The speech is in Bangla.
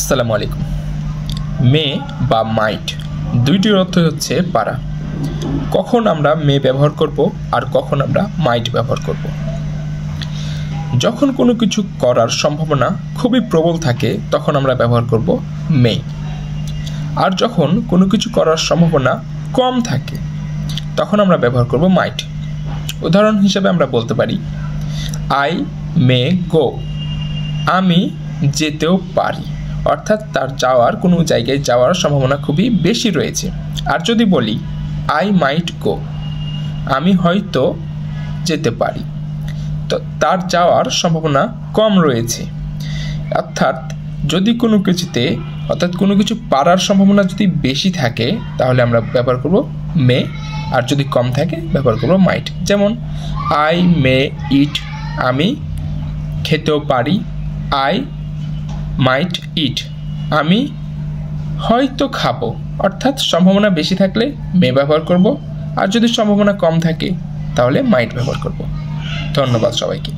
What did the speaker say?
আসসালামু আলাইকুম। মে বা মাইট দুইটির অর্থ হচ্ছে পারা। কখন আমরা মে ব্যবহার করব আর কখন আমরা মাইট ব্যবহার করব? যখন কোনো কিছু করার সম্ভাবনা খুবই প্রবল থাকে তখন আমরা ব্যবহার করব মে। আর যখন কোনো কিছু করার সম্ভাবনা কম থাকে তখন আমরা ব্যবহার করব মাইট। উদাহরণ হিসেবে আমরা বলতে পারি আই মে গো, আমি যেতেও পারি, অর্থাৎ তার যাওয়ার কোনো জায়গায় যাওয়ার সম্ভাবনা খুবই বেশি রয়েছে। আর যদি বলি আই মাইট গো, আমি হয়তো যেতে পারি, তো তার যাওয়ার সম্ভাবনা কম রয়েছে। অর্থাৎ যদি কোনো কিছুতে কোনো কিছু পারার সম্ভাবনা যদি বেশি থাকে তাহলে আমরা ব্যবহার করব মে, আর যদি কম থাকে ব্যবহার করব মাইট। যেমন আই মে ইট, আমি খেতেও পারি। আই মাইট ইট, আমি হয়তো খাবো। অর্থাৎ সম্ভাবনা বেশি থাকলে মে ব্যবহার করব, আর যদি সম্ভাবনা কম থাকে তাহলে মাইট ব্যবহার করব। ধন্যবাদ সবাইকে।